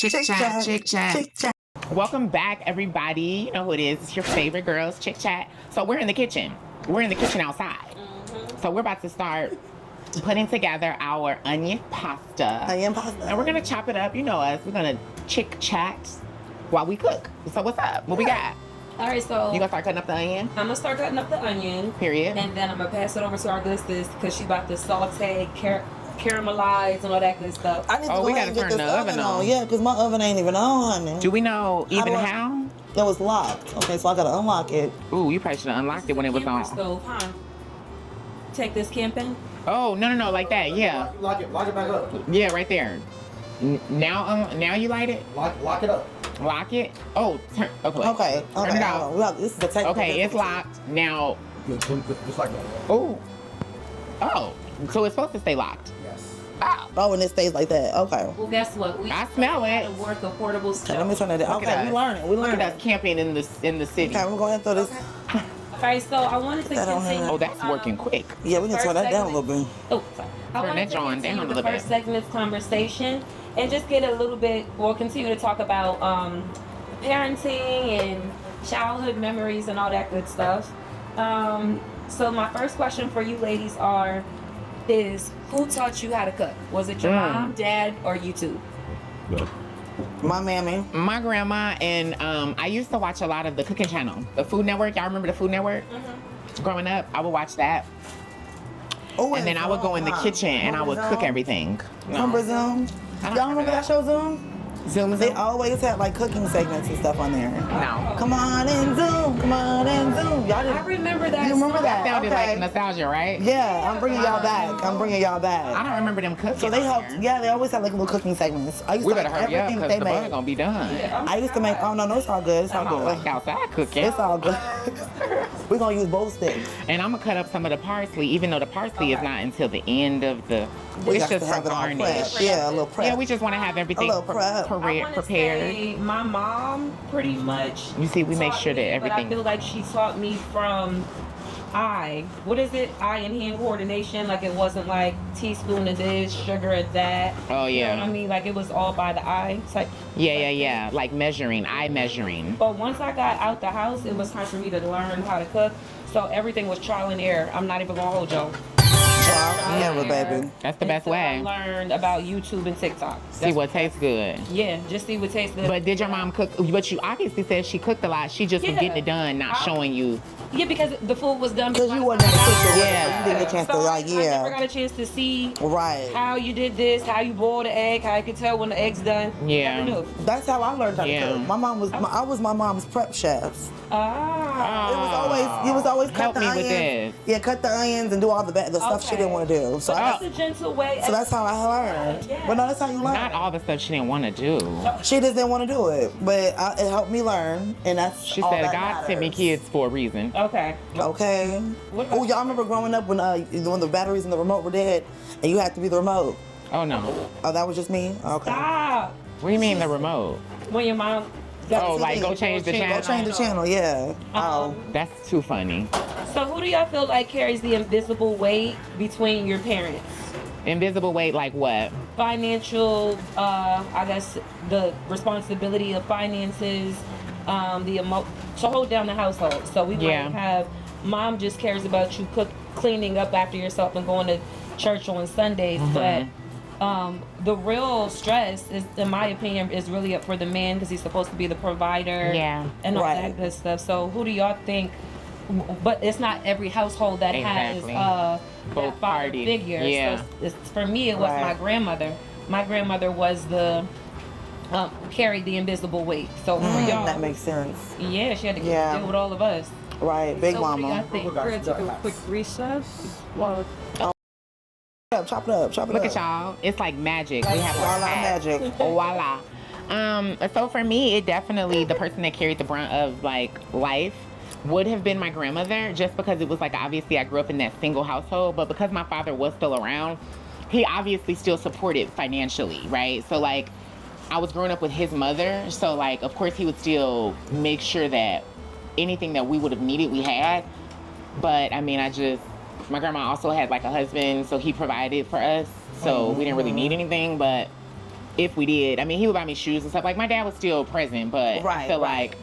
Chick chat, chick chat. Welcome back, everybody. You know who it is. It's your favorite girls, Chick Chat. So we're in the kitchen. We're in the kitchen outside. So we're about to start putting together our onion pasta. Onion pasta. And we're going to chop it up. You know us. We're going to chick chat while we cook. So what's up? What we got? All right, so You going to start cutting up the onion? I'm gonna start cutting up the onion. Period. And then I'm gonna pass it over to our good sis because she's about to saute, caramelize, and all that good stuff. I need to Oh, go we ahead and gotta get turn this the oven on. Yeah, because my oven ain't even on, honey. Do we know even do I- how? It was locked. Okay, so I gotta unlock it. Ooh, you probably should have unlocked it when it was Camper on. stove, huh? Take this camping. Oh, no, like that. Yeah. Lock it back up. Yeah, right there. Now you light it? Lock it up. Lock it? Oh, turn. Okay. Turn it off. hold on. This is the technical. Okay, it's locked. Now, Just like that. oh. So it's supposed to stay locked. Yes. Oh. Oh, and it stays like that. Okay. Well, guess what? I smell it. The work of portable Okay, let me stove. turn it down. Look at Okay, us. we learning. We Look learning. at us camping in the city. Okay, we're going to throw this. All right, so I wanted to That don't continue. Oh, that's working quick. Yeah, we can turn that down a little bit. Oh, sorry. I Turn wanted that to John continue down a the little first bit. segment's conversation and just get a little bit, we'll continue to talk about parenting and childhood memories and all that good stuff. So my first question for you ladies is who taught you how to cook? Was it your mom, dad, or you two? My mammy. My grandma and I used to watch a lot of the cooking channel, the Food Network. Y'all remember the Food Network? Growing up, I would watch that. Oh, And then I would go in the kitchen and I would cook everything. Remember Zoom? I don't Y'all remember that show Zoom? Zoom, They Zoom? always had like cooking segments and stuff on there. No. Come on and Zoom. Come on and Zoom. Y'all I didn't. remember that. You remember song. that? Sounded Okay. like nostalgia, right? Yeah, I'm bringing y'all back. I'm bringing y'all I back. don't remember them cooking. So they on helped. there. Yeah, they always had like little cooking segments. I used We to better like hurry up everything because they the butter made. gonna be done. I used to make. Oh no, it's all good. It's all I don't like good. outside cooking. It's all good. We're gonna use both sticks. And I'm gonna cut up some of the parsley, even though the parsley is not until the end of the. We It's got to just for have it all garnish. prepped. Yeah, a little prep. Yeah, we just want to have everything little prep. I wanna prepared. say my mom pretty much. You see, we make taught sure that me, everything. But I feel like she taught me from what is it? Eye and hand coordination. Like it wasn't like teaspoon of this, sugar of that. Oh, You know yeah. what I mean? Like it was all by the eye. Type. Yeah. Like measuring, eye measuring. But once I got out the house, it was time for me to learn how to cook. So everything was trial and error. I'm not even gonna hold y'all. Never, baby. That's the best Until way. I learned about YouTube and TikTok. See what tastes good. Yeah, just see what tastes good. But did your mom cook? But you obviously said she cooked a lot. She just was Yeah. getting it done, not showing you. Yeah, because the food was done. Because before you I wasn't in the got kitchen. out. Yeah. You didn't get a chance to So like, I never yeah. got a chance to see Right. how you did this, how you boiled the egg, how you could tell when the egg's done. Yeah. Never knew. That's how I learned how to Yeah. cook. My mom was. I was my mom's prep chef. Ah. It was always cut Help the me with onions. this. Yeah, cut the onions and do all the stuff she Okay. didn't want to do. So, That's a gentle way. so that's how I learned. Yeah. But no, that's how you learn. Not all the stuff she didn't want to do. She just didn't want to do it, but it helped me learn, and that's She all said that God sent me matters. kids for a reason. Okay. Okay. What about- Oh, y'all remember growing up when the batteries in the remote were dead, and you had to be the remote? Oh no. Oh, that was just me. Okay. Stop. What do you mean the remote? When your mom. Oh, like go change the Go channel. change the channel. Yeah. Oh. That's too funny. So who do y'all feel like carries the invisible weight between your parents? Invisible weight, like what? Financial, I guess the responsibility of finances, to hold down the household. So we Yeah. might have mom just cares about you cleaning up after yourself and going to church on Sundays, but the real stress is, in my opinion, is really up for the man because he's supposed to be the provider, Yeah. and all Right. that good stuff. So who do y'all think? But it's not every household that Exactly. has Both that father parties. figure. Yeah. So for me, it was Right. my grandmother. My grandmother was the carried the invisible weight. So for y'all, That makes sense. yeah, she had to Yeah. deal with all of us. Right. Big So what do mama. y'all think? We're gonna take a quick recess. Chop it up. Chop it Look up. at y'all. It's like magic. We have Voila, our hat. magic. Voila. So for me, it definitely, the person that carried the brunt of like life would have been my grandmother, just because it was like, obviously I grew up in that single household, but because my father was still around, he obviously still supported financially, right? So like I was growing up with his mother, so like of course he would still make sure that anything that we would have needed we had. But I mean, my grandma also had like a husband, so he provided for us, so we didn't really need anything. But if we did. I mean, he would buy me shoes and stuff. Like, my dad was still present, but I feel like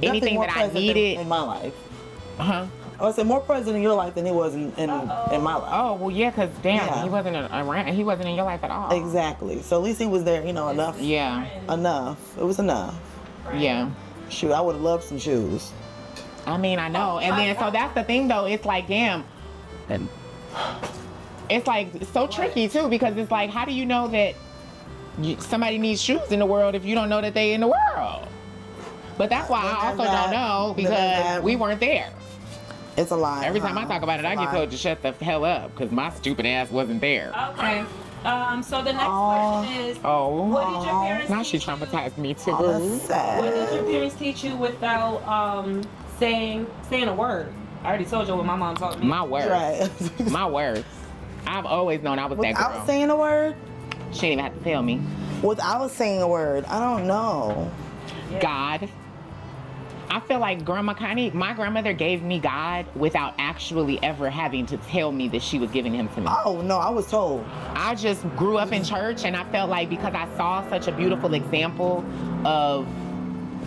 anything more that I present than needed. in my life. Uh-huh. I would say more present in your life than he was in my life. Oh, well, yeah, because, damn, Yeah. he wasn't around. He wasn't in your life at all. Exactly. So at least he was there, you know, enough. Yeah. Enough. It was enough. Yeah. Shoot, I would have loved some shoes. I mean, I know. And then, so that's the thing, though. It's like, damn. It's like so tricky, too, because it's like, how do you know that somebody needs shoes in the world if you don't know that they in the world? But that's why I also don't know, because we weren't there. It's a lie. Every time I talk about it, I get told to shut the hell up because my stupid ass wasn't there. Okay. So the next question is, what did your parents now she teach you? traumatized me too. That's sad. What did your parents teach you without saying a word? I already told you what my mom taught me. My words. Right. My words. I've always known I was that girl. Without saying a word? She didn't even have to tell me. Without saying a word, I don't know. Yeah. God. I feel like my grandmother gave me God without actually ever having to tell me that she was giving him to me. Oh, no, I was told. I just grew up in church, and I felt like because I saw such a beautiful example of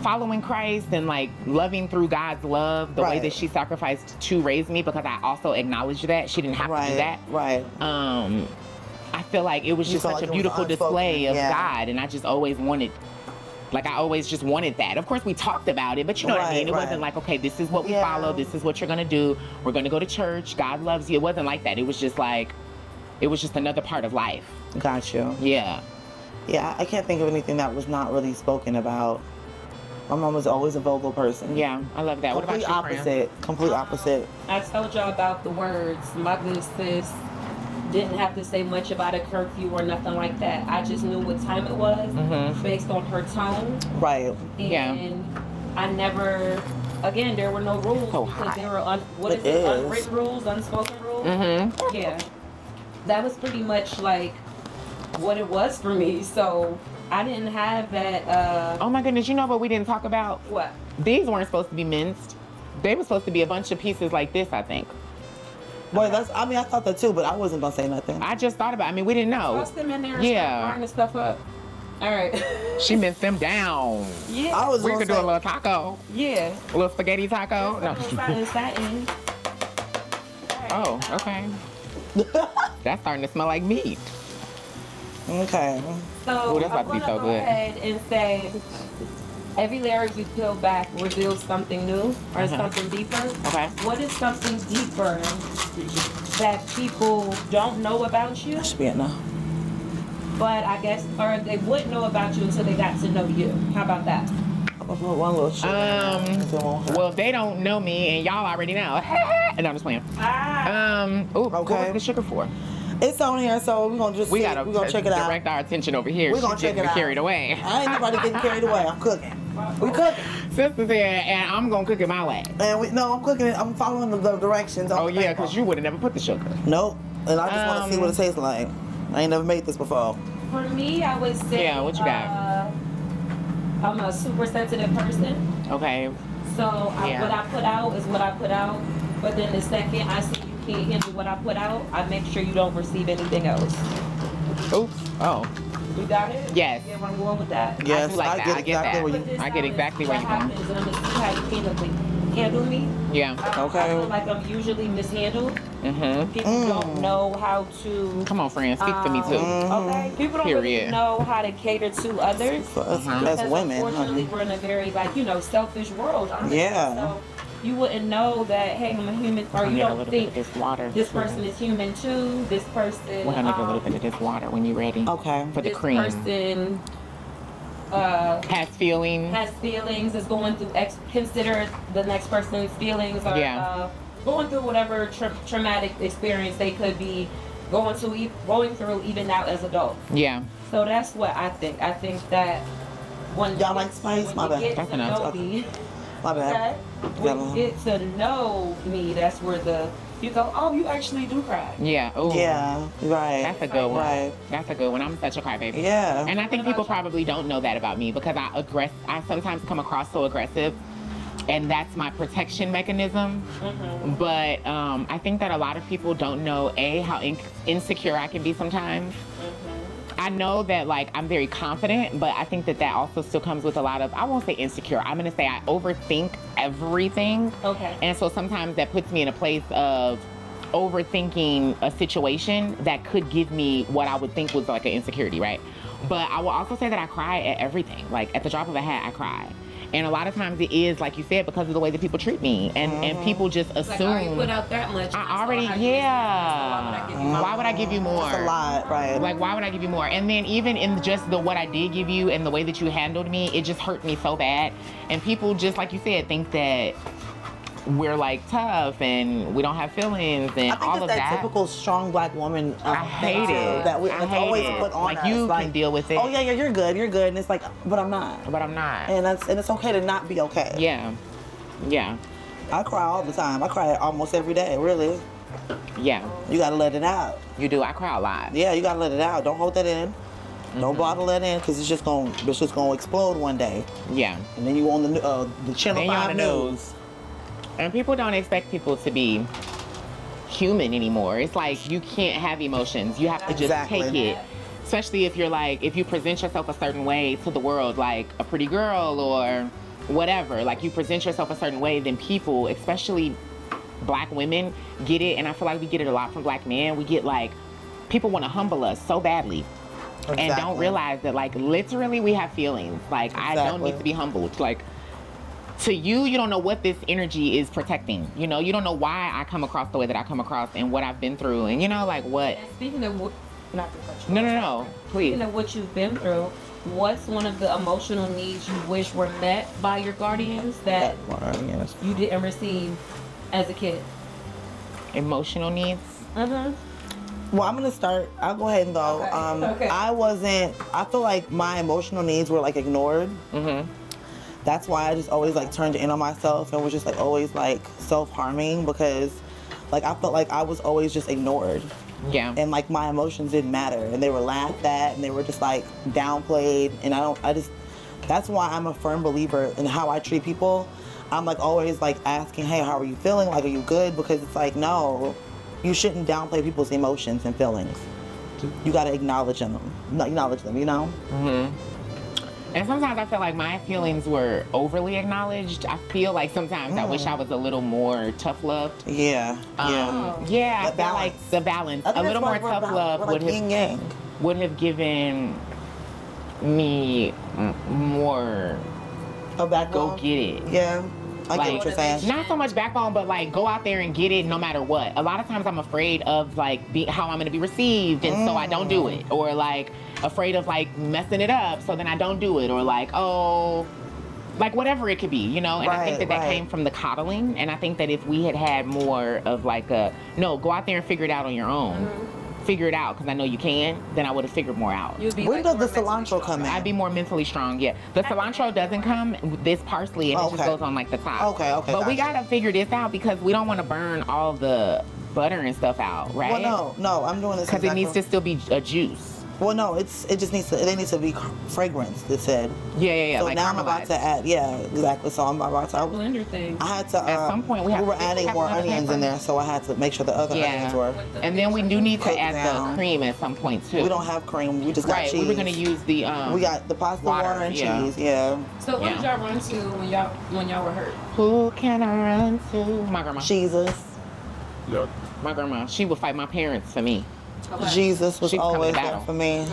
following Christ and like loving through God's love, the way that she sacrificed to raise me, because I also acknowledged that she didn't have to do that. Right. I feel like it was just such a beautiful display of God, and I just always wanted. Like, I always just wanted that. Of course, we talked about it, but you know what I mean? It wasn't like, okay, this is what we follow. This is what you're going to do. We're going to go to church. God loves you. It wasn't like that. It was just like, it was just another part of life. Got you. Yeah. Yeah, I can't think of anything that was not really spoken about. My mom was always a vocal person. Yeah, I love that. Complete what about you, opposite. Complete opposite. I told y'all about the words. My good sis didn't have to say much about a curfew or nothing like that. I just knew what time it was based on her tone. Right. And I never, again, there were no rules because there were unwritten rules, unspoken rules. Yeah. That was pretty much like what it was for me. So I didn't have that. Oh my goodness, you know what we didn't talk about? What? These weren't supposed to be minced. They were supposed to be a bunch of pieces like this, I think. Well, I thought that too, but I wasn't gonna say nothing. I just thought about it. I mean, we didn't know. Toss them in there and start frying the stuff up. All right. She minced them down. Yeah. We could do a little taco. Yeah. A little spaghetti taco. No. Satin. Oh, okay. That's starting to smell like meat. Okay. So that's about to be so go good. ahead and say every layer you peel back reveals something new or something deeper. Okay. What is something deeper that people don't know about you, That should be enough. but I guess, or they wouldn't know about you until they got to know you? How about that? I'll put one little shit. Well, if they don't know me and y'all already know. And I'm just playing. What was the sugar for? It's on here, so we're gonna We gotta check it out. direct our attention over here. We're gonna check it out. Carried away. I ain't nobody getting carried away. I'm cooking. We cooking. Sister's here, and I'm gonna cook it my way. And I'm cooking it. I'm following the directions. Oh yeah, because you would have never put the sugar. Nope. And I just want to see what it tastes like. I ain't never made this before. For me, I would say, what you got? I'm a super sensitive person. Okay. So what I put out is what I put out. But then the second I see you can't handle what I put out, I make sure you don't receive anything else. Oops. Oh. You got it? Yes. Yeah, I'm going with that. Yes, I do like that. I get that. I get exactly where you're going. And I'm gonna see how you handle me. Yeah. I feel like I'm usually mishandled. People don't know how to. Come on, friend. Speak for me too. Okay. People don't really know how to cater to others. For us Because as women. unfortunately, we're in a very selfish world. Honestly. Yeah. So you wouldn't know that, hey, I'm a human, or you don't think this water. this person is human too. This person. We're gonna get a little bit of this water when you're ready. Okay. For the this cream. person has feelings. is going through consider the next person's feelings, or going through whatever traumatic experience they could be going through even now as adults. Yeah. So that's what I think. I think that when y'all like spice, my bad. Get to know me, my bad. When you get to know me, that's where you go, oh, you actually do cry. Yeah. Ooh. Yeah. Right. That's a good one. Right. That's a good one. I'm such a crybaby. Yeah. And I think people probably don't know that about me because I sometimes come across so aggressive, and that's my protection mechanism. But I think that a lot of people don't know how insecure I can be sometimes. I know that like I'm very confident, but I think that also still comes with a lot of, I won't say insecure. I'm gonna say I overthink everything. Okay. And so sometimes that puts me in a place of overthinking a situation that could give me what I would think was like an insecurity, right? But I will also say that I cry at everything. Like at the drop of a hat, I cry. And a lot of times it is, like you said, because of the way that people treat me. And people just assume. Like, I already put out that much. I already, yeah. Why would I give you more? It's a lot, right? Like, why would I give you more? And then even in just the what I did give you and the way that you handled me, it just hurt me so bad. And people just, like you said, think that we're like tough and we don't have feelings and I think all it's of that that. typical strong black woman. I hate it. That we I it's hate always it. put on Like us. you can deal with it. Oh yeah, you're good, and it's like, but I'm not. But I'm not. And it's okay to not be okay. Yeah. Yeah. I cry all the time. I cry almost every day. Really, Yeah. you gotta let it out. You do. I cry a lot. Yeah, you gotta let it out. Don't hold that in. Don't Mhm. bottle that in, because it's just gonna explode one day. Yeah. And then you on the Channel Then you're on 5 the news. news. And people don't expect people to be human anymore. It's like you can't have emotions. You have to just Exactly. take it. Especially if you're like, if you present yourself a certain way to the world, like a pretty girl or whatever, like you present yourself a certain way, then people, especially black women, get it. And I feel like we get it a lot from black men. We get like, people want to humble us so badly. And don't Exactly. realize that like literally we have feelings. Like I don't Exactly. need to be humbled. Like to you, you don't know what this energy is protecting. You know, you don't know why I come across the way that I come across and what I've been through. And you know, like what? And speaking of what, not to cut you No, off. no, no. Please. Speaking of what you've been through, what's one of the emotional needs you wish were met by your guardians that Yes. you didn't receive as a kid? Emotional needs. Mm-hmm. Well, I'm gonna start. I'll go ahead and go. Okay. I feel like my emotional needs were like ignored. Mm-hmm. That's why I just always like turned in on myself and was just like always like self-harming, because like I felt like I was always just ignored, Yeah. and like my emotions didn't matter, and they were laughed at, and they were just like downplayed. And that's why I'm a firm believer in how I treat people. I'm like always like asking, hey, how are you feeling? Like, are you good? Because it's like, no, you shouldn't downplay people's emotions and feelings. You gotta acknowledge them, you know? Mm-hmm. And sometimes I feel like my feelings were overly acknowledged. I feel like sometimes I wish I was a little more tough loved. Yeah, Yeah, I The feel like the balance. I think A little more that's why tough we're love like would have yin yang. given me more A backbone. go get it. Yeah, I get what you're saying. Not so much backbone, but like go out there and get it no matter what. A lot of times I'm afraid of like how I'm gonna be received, and so I don't do it, or like afraid of like messing it up, so then I don't do it, or like like whatever it could be, you know. And I think that Right. came from the coddling. And I think that if we had more of like go out there and figure it out on your own. Figure it out, because I know you can, then I would have figured more out. You'd be When like does the more mentally cilantro come in? I'd be more mentally strong, yeah. The cilantro doesn't come, this parsley, and it just Okay. goes on like the top. Okay, But we gotcha. gotta figure this out, because we don't want to burn all the butter and stuff out, right? Well, no, I'm doing this Because it needs to still be a juice. Well, no, it just needs to. It needs to be fragrance. It said. Yeah. So like now I'm about caramelized. to add. Yeah, exactly. So I'm about to. blender thing. I had to. At some point, we were have to adding have more another onions paper. in there, so I had to make sure the other onions Yeah. were. And then we do need to Cooked add down. the cream at some point too. We don't have cream. We just got Right, cheese. we were gonna use the We got the pasta, water, water, and yeah. cheese. Yeah. So who did Yeah. y'all run to when y'all were hurt? Who can I run to? My grandma. Jesus. Yeah. My grandma. She would fight my parents for me. Jesus was She was coming always to there battle. for me.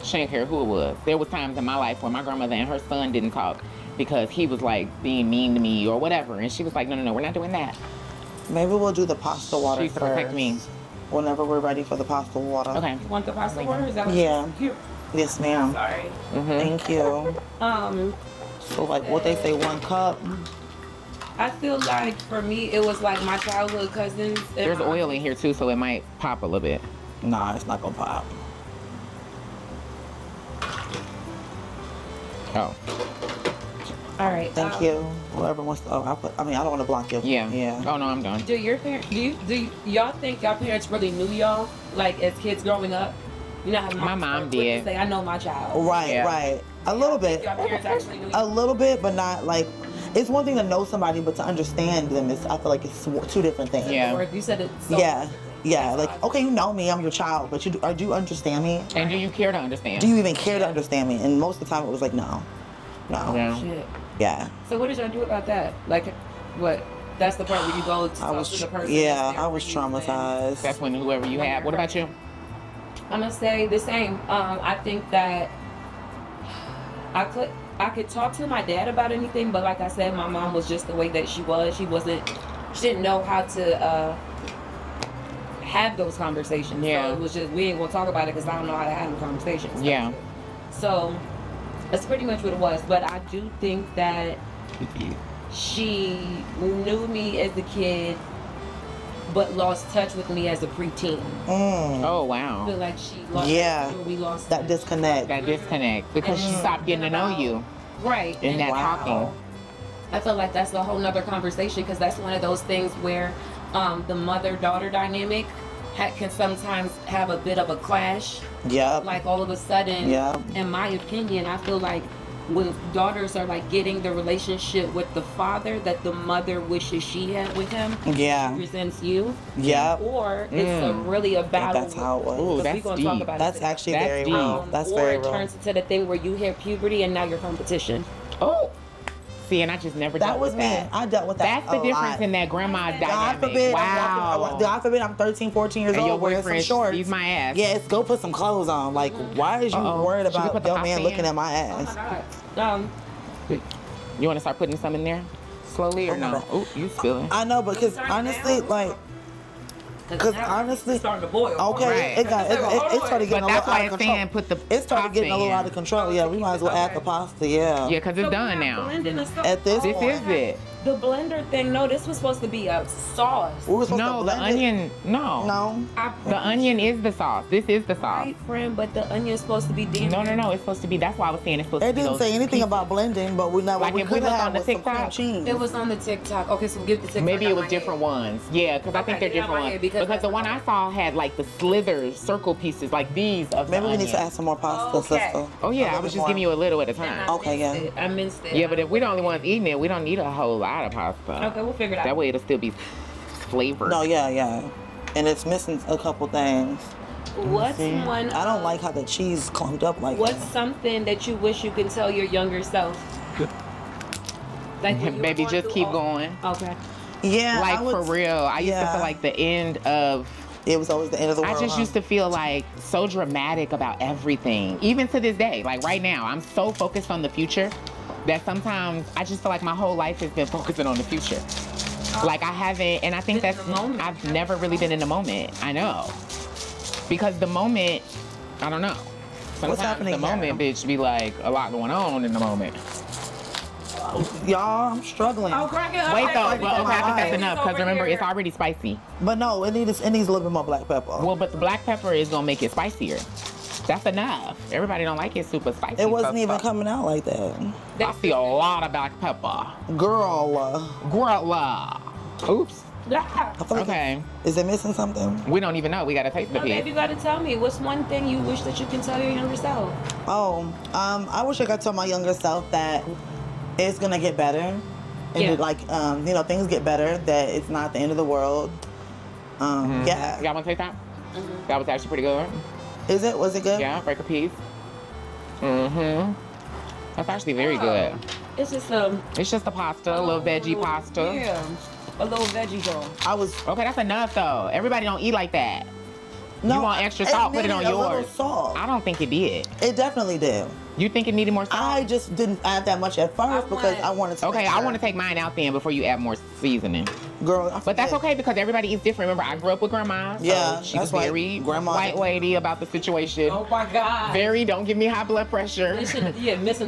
She didn't care who it was. There was times in my life where my grandmother and her son didn't talk because he was like being mean to me or whatever, and she was like, no, we're not doing that. Maybe we'll do the pasta water She used to first. protect me. Whenever we're ready for the pasta water. Okay. You want the pasta water? Is that what Yeah. Here. Yes, ma'am. Sorry. Mm-hmm. Thank you. So like what they say, 1 cup. I feel like for me it was like my childhood cousins. and There's my- oil in here too, so it might pop a little bit. Nah, it's not gonna pop. Oh, All right. Thank you. Whoever wants to. I don't want to block you. yeah. Yeah. Oh no, I'm done. Do your parents? Y'all think y'all parents really knew y'all like as kids growing up? You know how My mom are quick to did. Say, I know my child. Right, Yeah. right. A little bit. Y'all parents actually knew. A little bit, but not like. It's one thing to know somebody, but to understand them is. I feel like it's 2 different things. Yeah. Or if you said it. So Yeah. Yeah, like, okay, you know me, I'm your child, but do you understand me? And do you care to understand? Do you even care to understand me? And most of the time it was like, no. Yeah. Shit. Yeah. So what did y'all do about that? Like, what? That's the part where you go to talk to the person. yeah, that's there I was for you and- traumatized. That's when whoever you have. What about you? I'm gonna say the same. I think that I could talk to my dad about anything, but like I said, my mom was just the way that she was. She didn't know how to have those conversations. Yeah. So it was just, we ain't gonna talk about it because I don't know how to have the conversations. Yeah. So that's pretty much what it was. But I do think that she knew me as a kid, but lost touch with me as a preteen. Oh, I wow. feel like she lost Yeah. we lost That touch. disconnect. That disconnect. Because she stopped getting to know you Right. in And that Wow. talking. I feel like that's a whole nother conversation because that's one of those things where the mother-daughter dynamic can sometimes have a bit of a clash. Yep. Like all of a sudden, Yeah. in my opinion, I feel like when daughters are like getting the relationship with the father that the mother wishes she had with him, Yeah. she resents you. Yep. Or it's really a battle. That's how it was. Ooh, 'cause we that's gonna deep. talk about That's it. actually That's very deep. real. That's or very it real. turns into the thing where you hit puberty and now you're competition. Oh. See, and I just never That dealt was with me. that. I dealt with that. That's the a difference lot. in that grandma God dynamic. forbid, Wow. God forbid I'm 13, 14 years And your old wearing some boyfriend shorts. sees my ass. Yes, go put some clothes on. Like, why is you Uh-oh. worried Should we about put the your pasta man in? looking at my Oh ass? my God. You want to start putting some in there? Slowly or Oh my no? God. Oh, you spilling. I know, because Turn it honestly, down. like, because now honestly, it's starting to boil. okay, Right. it started getting But a that's little why out it's of control. saying put the It started getting a little pasta out of control. Yeah, we might as well add the pasta. Yeah. Yeah, because it's done now. At this This point, is it. The blender thing, no, this was supposed to be a sauce. we were supposed to No, the blend it. onion, no. No. The onion is the sauce. This is the sauce. Right, friend, but the onion's supposed to be deep. No, it's supposed to be, that's why I was saying it's supposed It to be didn't those say anything pieces. about blending, but we know Like what we if we could look have on the was some cream TikTok, cheese. It was on the TikTok. Okay, so give the TikTok. Maybe out it was my different head. ones. Yeah, because I think Okay, they're yeah, different my ones. head, because Because the one I saw had like the slithers, circle pieces, like these of Maybe the we need to onion. add some more pasta, Okay. sister. Oh A yeah, I little was bit just giving more. you a little at a And time. Okay, yeah. I minced it. Yeah, but if we're the only ones eating it, we don't need a whole lot of pasta. Okay, we'll figure it out. That way it'll still be flavored. No, yeah. And it's missing a couple things. What's one? I don't like how the cheese clumped up like What's that. something that you wish you could tell your younger self? Like when you were Baby, going just through keep all- going. Okay. Yeah, Like for real. I used to yeah. feel like the end of It was always the end of the world. I just used to feel like so dramatic about everything. Even to this day, like right now, I'm so focused on the future that sometimes I just feel like my whole life has been focusing on the future. Like I haven't, and I think Been in that's, the moment. I've never really been in the moment. I know. Because the moment, I don't know. Sometimes happening the here? moment, bitch, be like a lot going on in the moment. Y'all, I'm struggling. crack it up. Wait though, okay, well, okay, I think that's okay. enough. Because remember, it's already spicy. But no, it needs a little bit more black pepper. Well, but the black pepper is gonna make it spicier. That's enough. Everybody don't like it super spicy. It wasn't so even fuck. coming out like that. I see a lot of black pepper. Girl, Grilla. Oops. I feel like Okay. is it missing something? We don't even know. We gotta taste the Now, baby, pig. you gotta tell me what's one thing you wish that you can tell your younger self. Oh, I wish I could tell my younger self that it's gonna get better, and Yeah. that, like, things get better. That it's not the end of the world. Yeah. Y'all wanna taste that? That was actually pretty good. Is it? Was it good? Yeah, break a piece. Mm-hmm. That's actually very good. It's just It's just a pasta, a little veggie pasta. Yeah, a little veggie roll. I was. Okay, that's enough though. Everybody don't eat like that. No, You want extra salt, put it on needed a little yours. salt. I don't think it did. It definitely did. You think it needed more salt? I just didn't add that much at first because I wanted to. Okay, make I sure. want to take mine out then before you add more seasoning. Girl, But that's okay because everybody eats different. Remember, I grew up with grandma. So Yeah, she was that's right. very Grandma- white lady about the situation. Oh my God. Very, don't give me high blood pressure. Missing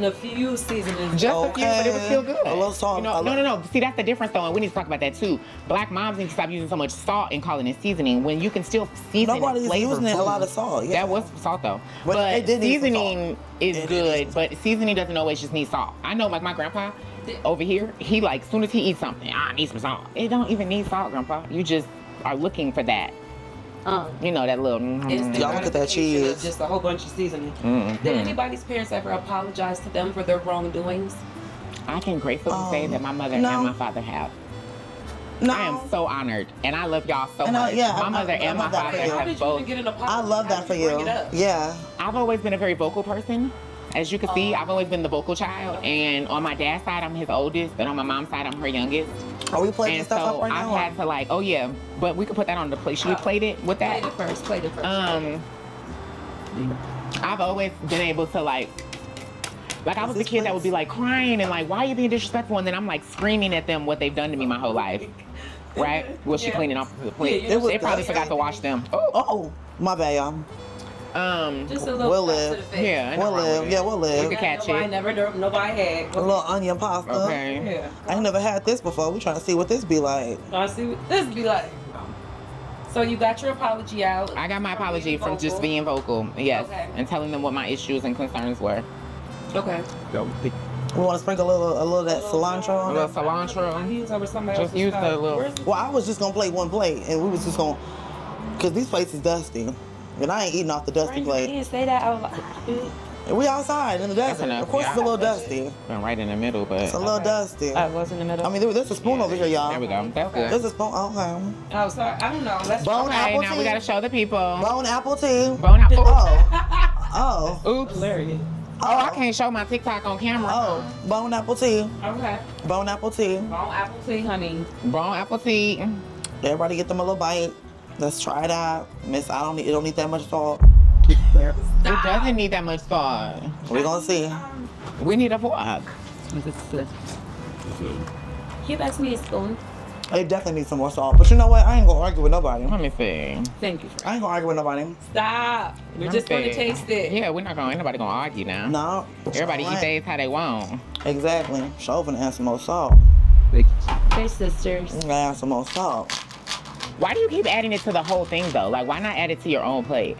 a few seasonings. Just a few, but it was still good. A little salt, You know, a little- no. See, that's the difference though, and we need to talk about that too. Black moms need to stop using so much salt and calling it seasoning when you can still season and Nobody's flavor using a food. lot of salt. Yeah. That was salt though. But But it did need some seasoning is It did good, need some but seasoning doesn't always just need salt. I know, like my grandpa over here, he like, soon as he eats something, I need some salt. It don't even need salt, grandpa. You just are looking for that. You know, that little. It's the Y'all look at that gratification of cheese. Just a whole bunch of seasoning. Did anybody's parents ever apologize to them for their wrongdoings? I can gratefully say that my mother no. and my father have. No. I am so honored, and I love y'all so And much. yeah, My mother I and my love that father for you. How have did you even both. get an apology? I love that How for did you you. bring it up? Yeah. I've always been a very vocal person. As you can see, I've always been the vocal child, and on my dad's side, I'm his oldest, and on my mom's side, I'm her youngest. Are we playing And stuff so up right I've now? had to like, oh yeah, but we could put that on the plate. Should we plate it with that? Played it first. I've always been able to like I was the kid that would be like crying and like, why are you being disrespectful? And then I'm like screaming at them what they've done to me my whole life. Right? Was she cleaning off the plate? Yeah, They probably forgot to wash them. Oh, my bad, y'all. Just a little We'll shot live. to the face. Yeah, ain't We'll nothing wrong live. with Yeah, it. we'll We live. could catch Nobody it. nobody had. A little onion pasta. Okay. Yeah. I ain't never had this before. We trying to see what this be like. I see what this be like. So you got your apology out. I got my apology being from just vocal. being vocal, yes, Okay. and telling them what my issues and concerns were. Okay. We want to sprinkle a little of that cilantro A on little it. cilantro. Use over somebody Just else's use the stuff. little- Where's Well, I was just gonna plate one plate, and we was just gonna, cause these plates is dusty, and I ain't eating off the dusty You plate. can't say that out loud. And we outside in the desert. enough, Of course, yeah. it's a little dusty. Been right in the middle, but It's a little dusty. I was in the middle. I mean, there's a spoon over here, y'all. there we go. That's There's good. a spoon. Okay. Oh, sorry. I don't know. Let's Bone Okay, apple now tea. we gotta show the people. Bone apple tea. Bone apple. Oh. Oops. hilarious. Oh, I can't show my TikTok on camera. Oh. Bone apple tea. Okay. Bone apple tea. Bone apple tea, honey. Bone apple tea. Everybody get them a little bite. Let's try it out. Miss, I don't need. It don't need that much salt. It doesn't need that much salt. We're gonna see. We need a fork. You asked me a spoon. It definitely needs some more salt. But you know what? I ain't gonna argue with nobody. Let me see. Thank you. I ain't gonna argue with nobody. Stop. We're Let just me going to see. taste it. Yeah, we're not gonna. Ain't nobody gonna argue now. No. Everybody eat Alright. theirs how they want. Exactly. Chauvin add some more salt. Hey, sisters. You gotta add some more salt. Why do you keep adding it to the whole thing though? Like, why not add it to your own plate?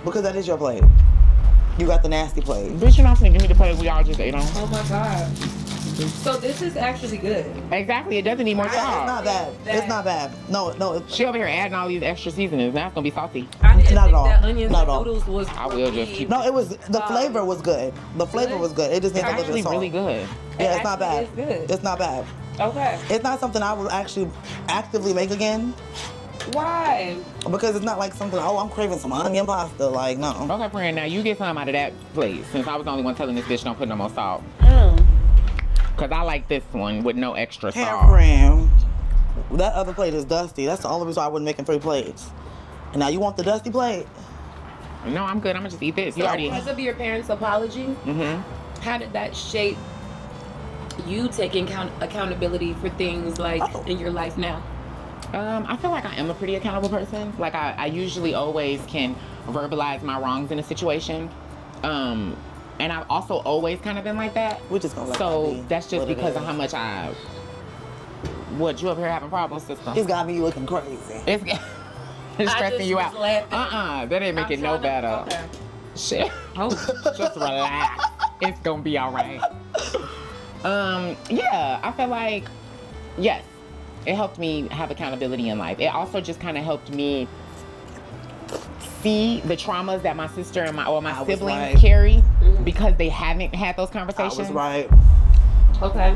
Because that is your plate. You got the nasty plate. Bitch, you're not gonna give me the plate we all just ate on. Oh my God. So this is actually good. Exactly. It doesn't need more It's salt. not bad. It's not bad. No, She over here adding all these extra seasonings. Now it's gonna be salty. I didn't Not at think all. that onions Not and at all. noodles was. I will just keep- no, it was the flavor was good. The flavor Good? was good. It just It's needs a little actually bit of salt. really good. Yeah, It it's not bad. actually is good. It's not bad. Okay. It's not something I would actually actively make again Why? because it's not like something. Oh, I'm craving some onion pasta. Like no. Okay, friend. Now you get some out of that plate since I was the only one telling this bitch don't put no more salt. Cause I like this one with no extra Hair salt. friend. That other plate is dusty. That's the only reason I wouldn't make 3 plates. And now you want the dusty plate? No, I'm good. I'm gonna just eat this. You So already. because of your parents' apology, how did that shape you taking accountability for things like in your life now? I feel like I am a pretty accountable person. Like I usually always can verbalize my wrongs in a situation. And I've also always kind of been like that. We're just gonna let So that be that's just what it because of is. how much I. What, you over here having problems, sister? It's got me looking crazy. It's, it's I stressing just you was out. laughing. That ain't making no better. Okay. Shit. Just relax. It's gonna be all right. Yeah, I feel like, yes, it helped me have accountability in life. It also just kind of helped me see the traumas that my sister and my I was siblings right. carry because they haven't had those I conversations. was right. Okay.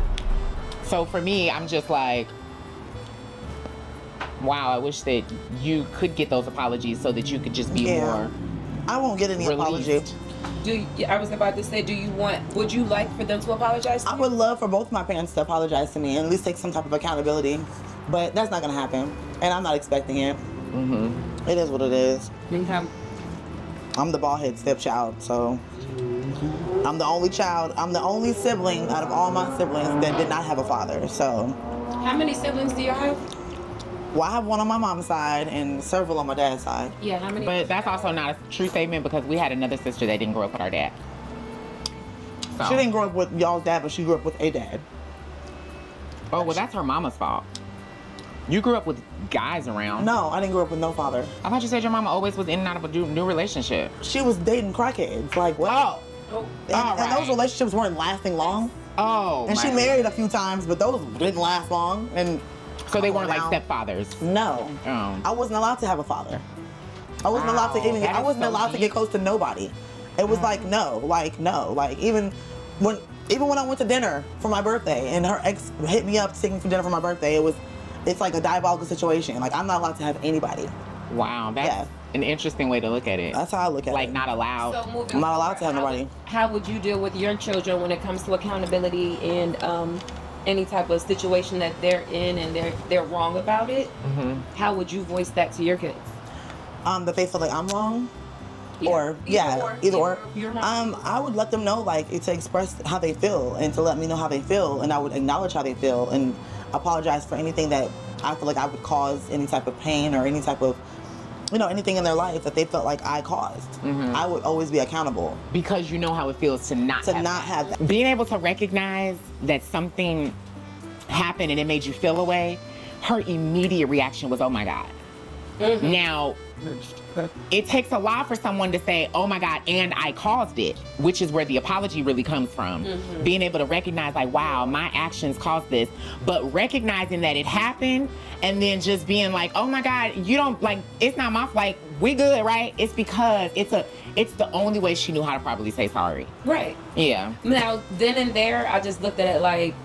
So for me, I'm just like, wow, I wish that you could get those apologies so that you could just be Yeah. more I won't get any apology. released. I was about to say, would you like for them to apologize to I you? would love for both my parents to apologize to me and at least take some type of accountability. But that's not gonna happen. And I'm not expecting it. Mm-hmm. It is what it is. Okay. I'm the bald-head stepchild, so I'm the only child. I'm the only sibling out of all my siblings that did not have a father. So, How many siblings do you have? well, I have one on my mom's side and several on my dad's side. Yeah, how many? But that's also not a true statement because we had another sister that didn't grow up with our dad. So. She didn't grow up with y'all's dad, but she grew up with a dad. Oh, well, that's her mama's fault. You grew up with guys around. No, I didn't grow up with no father. I thought you said your mama always was in and out of a new relationship. She was dating crackheads. Like, what? Oh. Oh, And those relationships weren't lasting long. Oh. And she my- married a few times, but those didn't last long. And So they weren't like now. stepfathers. no, Oh. I wasn't allowed to have a father. I wasn't allowed to Wow, even. that I is wasn't so allowed to deep. get close to nobody. It was like no, like even when I went to dinner for my birthday and her ex hit me up to take me to dinner for my birthday, it was it's like a diabolical situation. Like, I'm not allowed to have anybody. Wow, that's Yeah. an interesting way to look at it. That's how I look at Like, it. not allowed. So moving I'm not allowed to have forward, nobody. How would you deal with your children when it comes to accountability and any type of situation that they're in and they're wrong about it? How would you voice that to your kids? That they feel like I'm wrong. Or Either either or. you're wrong. I would let them know, like, to express how they feel and to let me know how they feel, and I would acknowledge how they feel and apologize for anything that I feel like I would cause any type of pain or any type of, anything in their life that they felt like I caused. I would always be accountable Because you know how it feels to not have that. Being able to recognize that something happened and it made you feel a way, her immediate reaction was, oh my God. Now, it takes a lot for someone to say, oh my God, and I caused it, which is where the apology really comes from. Being able to recognize, like, wow, my actions caused this, but recognizing that it happened and then just being like, oh my God, you don't, like, it's not my fault, like, we good, right? It's because it's the only way she knew how to properly say sorry. Right. Yeah. Now, then and there, I just looked at it like,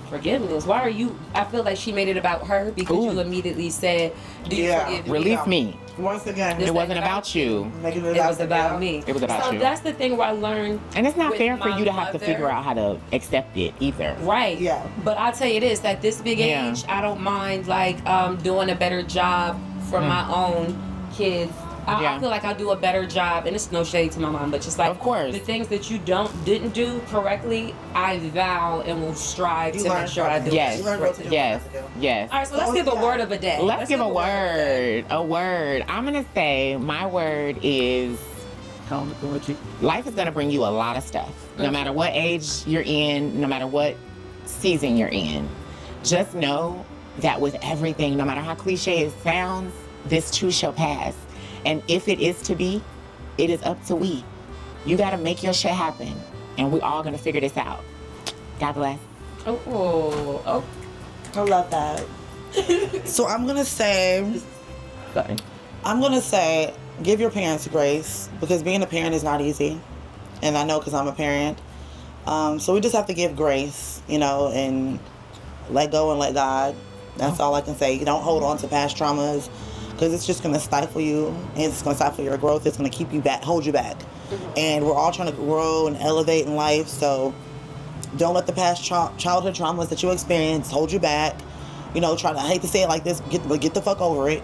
forgiveness. Why are you? I feel like she made it about her because you immediately said, "Do you forgive me?" Release me. Once again, It wasn't about you. making It was about me. It was about so you. that's the thing where I learned. And it's not with fair for my you to have to mother. figure out how to accept it either. Right. Yeah. But I'll tell you this: at this big Yeah. age, I don't mind like doing a better job for my own kids. I feel like I do a better job, and it's no shade to my mom, but just like Of course. the things that you didn't do correctly, I vow and will strive You to learn make sure I do Yes. it. learn what to do, Yes. what not to do. Yes. All right, so let's give a word of a day. Let's give a word of a day. word. A word. I'm gonna say my word is life is gonna bring you a lot of stuff. No matter what age you're in, no matter what season you're in. Just know that with everything, no matter how cliche it sounds, this too shall pass. And if it is to be, it is up to we. You gotta make your shit happen. And we're all gonna figure this out. God bless. Oh. I love that. So I'm gonna say, give your parents grace, because being a parent is not easy, and I know because I'm a parent. So we just have to give grace, and let go and let God. That's all I can say. You don't hold on to past traumas, because it's just gonna stifle you, and it's gonna stifle your growth. It's gonna keep you back, hold you back. And we're all trying to grow and elevate in life, so don't let the past childhood traumas that you experienced hold you back. I hate to say it like this, get the fuck over it,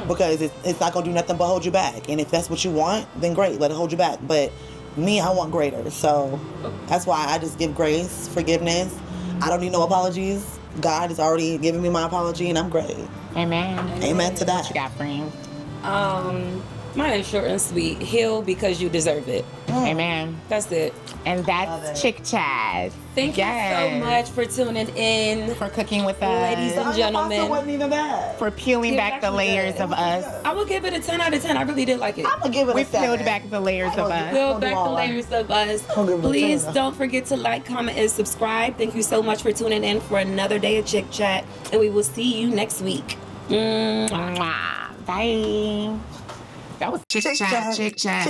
because it's not gonna do nothing but hold you back. And if that's what you want, then great, let it hold you back. But me, I want greater, so that's why I just give grace, forgiveness. I don't need no apologies. God has already given me my apology, and I'm great. Amen. Amen to that. What you got, friend? Mine is short and sweet. Heal because you deserve it. Amen. That's it. And that's Chick Chat. Thank you so much for tuning in. For cooking with us. Ladies and gentlemen. It wasn't even bad. For peeling It back the actually layers good. of us. I will give it a 10 out of 10. I really did like it. I'm gonna give it We a 7. peeled back the layers of us. Peel Don't back do the all that. layers of us. Don't give it a Please 10. don't forget to like, comment, and subscribe. Thank you so much for tuning in for another day of Chick Chat. And we will see you next week. Mwah. Bye. That was Chick Chat. Chick Chat.